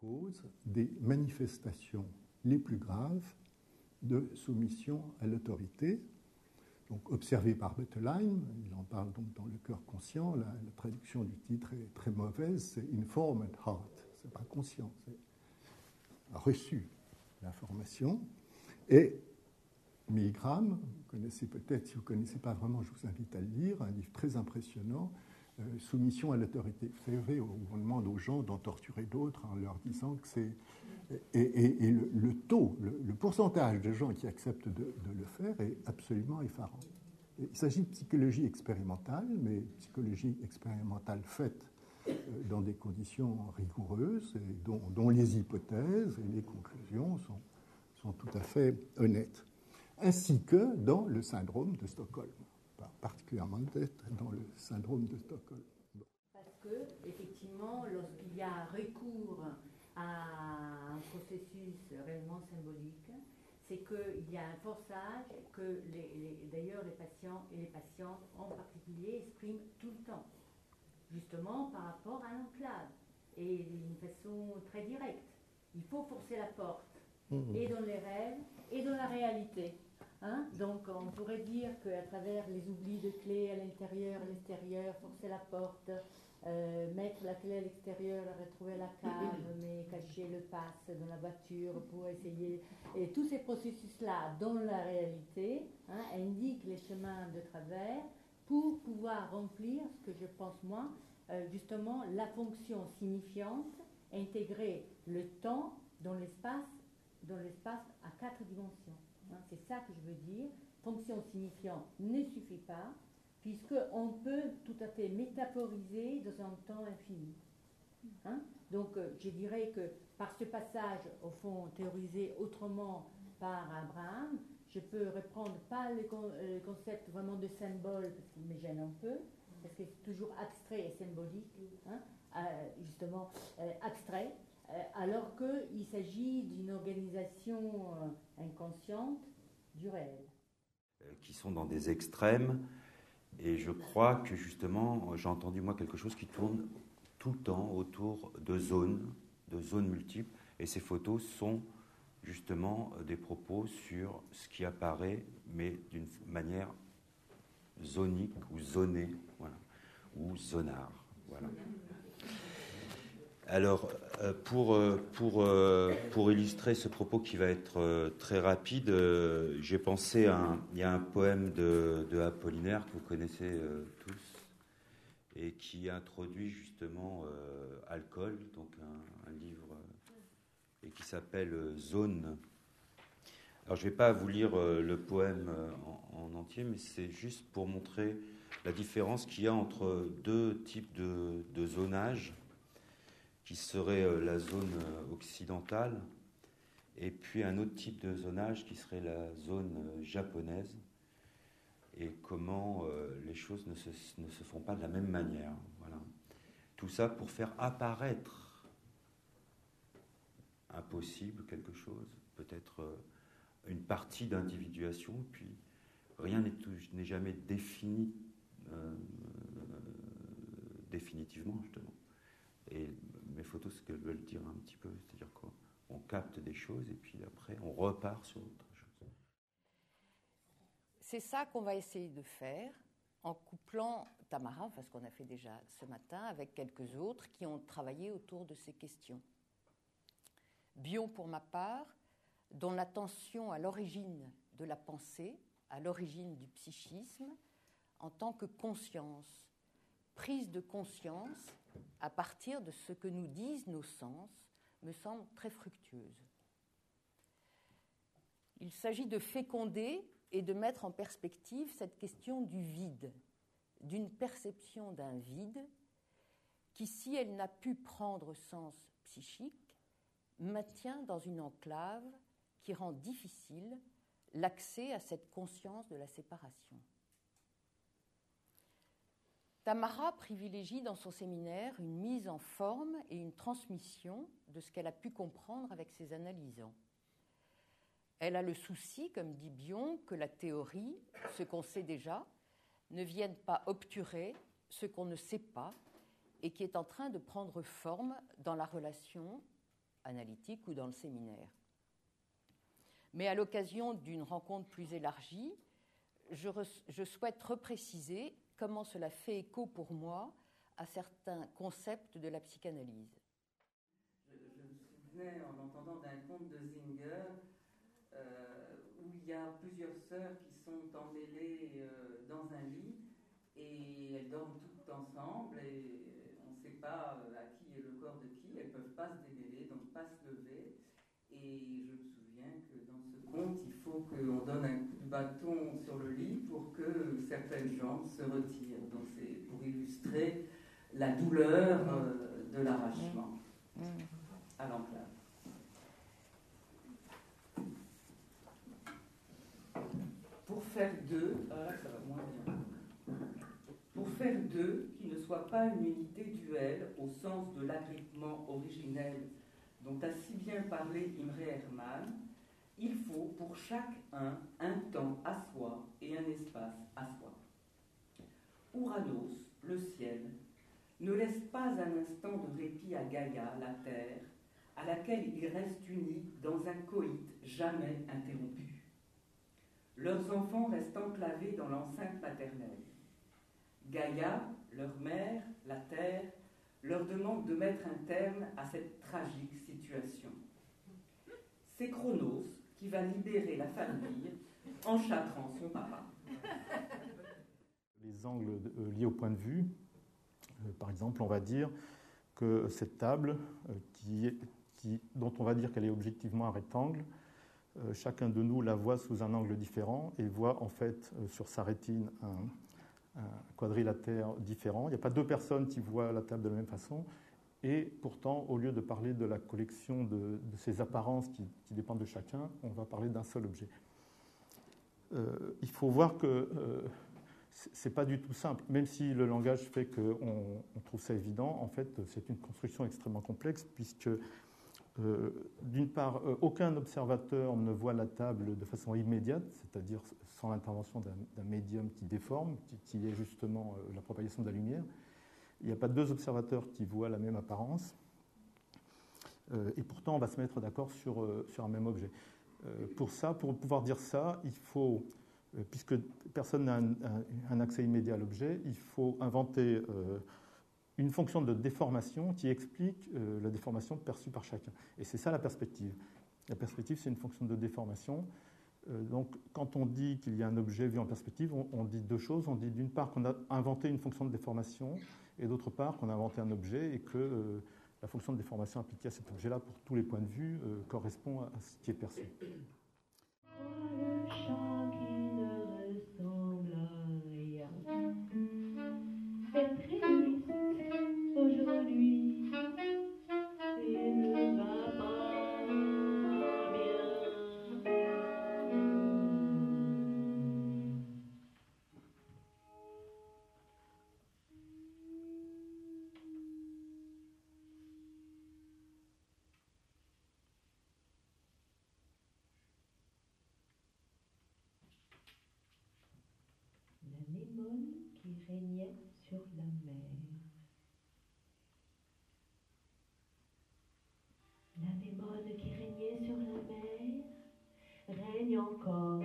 propose des manifestations les plus graves de soumission à l'autorité. Donc, observé par Bettelheim, il en parle donc dans Le cœur conscient, la traduction du titre est très mauvaise, c'est informed heart, c'est pas conscient, c'est reçu l'information. Et Milgram, vous connaissez peut-être, si vous ne connaissez pas vraiment, je vous invite à le lire, un livre très impressionnant, Soumission à l'autorité. Vous savez, on demande aux gens d'en torturer d'autres en leur disant que c'est... Et le taux, le pourcentage de gens qui acceptent de le faire est absolument effarant. Il s'agit de psychologie expérimentale, mais psychologie expérimentale faite dans des conditions rigoureuses, et dont les hypothèses et les conclusions sont tout à fait honnêtes. Ainsi que dans le syndrome de Stockholm, particulièrement dans le syndrome de Stockholm. Bon. Parce que, effectivement, lorsqu'il y a recours à un processus réellement symbolique, c'est qu'il y a un forçage que d'ailleurs les patients et les patientes en particulier expriment tout le temps, justement par rapport à l'enclave, et d'une façon très directe. Il faut forcer la porte, et dans les rêves, et dans la réalité. Hein? Donc on pourrait dire qu'à travers les oublis de clés à l'intérieur, à l'extérieur, forcer la porte, mettre la clé à l'extérieur, retrouver la cave, mais cacher le pass dans la voiture pour essayer... Et tous ces processus-là, dans la réalité, indiquent les chemins de travers pour pouvoir remplir ce que je pense, moi, justement, la fonction signifiante, intégrer le temps dans l'espace à 4 dimensions. C'est ça que je veux dire. Fonction signifiante ne suffit pas, puisqu'on peut tout à fait métaphoriser dans un temps infini. Donc, je dirais que par ce passage, au fond, théorisé autrement par Abraham, je peux reprendre pas le concept vraiment de symbole, parce qu'il me gêne un peu, parce que c'est toujours abstrait et symbolique, justement abstrait, alors qu'il s'agit d'une organisation inconsciente du réel. Qui sont dans des extrêmes, et je crois que justement, j'ai entendu moi quelque chose qui tourne tout le temps autour de zones multiples, et ces photos sont justement des propos sur ce qui apparaît, mais d'une manière zonique ou zonée, voilà, ou zonard, voilà. Alors, pour illustrer ce propos qui va être très rapide, j'ai pensé il y a un poème de Apollinaire que vous connaissez tous, et qui introduit justement Alcool, donc un livre, et qui s'appelle Zone. Alors, je ne vais pas vous lire le poème en entier, mais c'est juste pour montrer la différence qu'il y a entre deux types de zonage, qui serait la zone occidentale, et puis un autre type de zonage qui serait la zone japonaise, et comment les choses ne se font pas de la même manière. Voilà. Tout ça pour faire apparaître impossible quelque chose, peut-être une partie d'individuation, puis rien n'est jamais défini définitivement, justement. Et mes photos, ce qu'elles veulent dire un petit peu, c'est-à-dire qu'on capte des choses et puis après, on repart sur autre chose. C'est ça qu'on va essayer de faire en couplant Tamara, enfin ce qu'on a fait déjà ce matin, avec quelques autres qui ont travaillé autour de ces questions. Bion, pour ma part, dont l'attention à l'origine de la pensée, à l'origine du psychisme, en tant que conscience, prise de conscience à partir de ce que nous disent nos sens, me semble très fructueuse. Il s'agit de féconder et de mettre en perspective cette question du vide, d'une perception d'un vide qui, si elle n'a pu prendre sens psychique, maintient dans une enclave qui rend difficile l'accès à cette conscience de la séparation. Tamara privilégie dans son séminaire une mise en forme et une transmission de ce qu'elle a pu comprendre avec ses analysants. Elle a le souci, comme dit Bion, que la théorie, ce qu'on sait déjà, ne vienne pas obturer ce qu'on ne sait pas et qui est en train de prendre forme dans la relation analytique ou dans le séminaire. Mais à l'occasion d'une rencontre plus élargie, je souhaite repréciser comment cela fait écho pour moi à certains concepts de la psychanalyse. Je me souvenais en entendant d'un conte de Singer où il y a plusieurs sœurs qui sont emmêlées dans un lit et elles dorment toutes ensemble et on ne sait pas à qui est le corps de qui, elles ne peuvent pas se démêler, donc pas se lever. Et je me souviens que dans ce conte, il faut qu'on donne un coup de bâton sur le lit pour que certaines jambes se retirent. Donc c'est pour illustrer la douleur de l'arrachement à l'enclave. Pour faire d'eux, ça va moins bien. Pour faire d'eux qui ne soient pas une unité duelle au sens de l'agrippement originel dont a si bien parlé Imre Hermann, il faut pour chacun un temps à soi et un espace à soi. Ouranos, le ciel, ne laisse pas un instant de répit à Gaïa, la terre, à laquelle ils restent unis dans un coït jamais interrompu. Leurs enfants restent enclavés dans l'enceinte maternelle. Gaïa, leur mère, la terre, leur demande de mettre un terme à cette tragique situation. C'est Chronos qui va libérer la famille en châtrant son papa. Les angles liés au point de vue, par exemple, on va dire que cette table, dont on va dire qu'elle est objectivement un rectangle, chacun de nous la voit sous un angle différent et voit en fait sur sa rétine un quadrilatère différent. Il n'y a pas deux personnes qui voient la table de la même façon. Et pourtant, au lieu de parler de la collection de ces apparences qui dépendent de chacun, on va parler d'un seul objet. Il faut voir que ce n'est pas du tout simple. Même si le langage fait qu'on trouve ça évident, en fait, c'est une construction extrêmement complexe, puisque, d'une part, aucun observateur ne voit la table de façon immédiate, c'est-à-dire sans l'intervention d'un médium qui déforme, qui est justement la propagation de la lumière. Il n'y a pas deux observateurs qui voient la même apparence. Et pourtant, on va se mettre d'accord sur un même objet. Pour pouvoir dire ça, il faut, puisque personne n'a un accès immédiat à l'objet, il faut inventer une fonction de déformation qui explique la déformation perçue par chacun. Et c'est ça la perspective. La perspective, c'est une fonction de déformation. Donc, quand on dit qu'il y a un objet vu en perspective, on dit deux choses. On dit d'une part qu'on a inventé une fonction de déformation, et d'autre part qu'on a inventé un objet et que la fonction de déformation appliquée à cet objet-là pour tous les points de vue correspond à ce qui est perçu. Le chat qui ne ressemble à rien est triste aujourd'hui et ne va pas bien. L'anémone qui régnait sur la mer. L'anémone qui régnait sur la mer règne encore.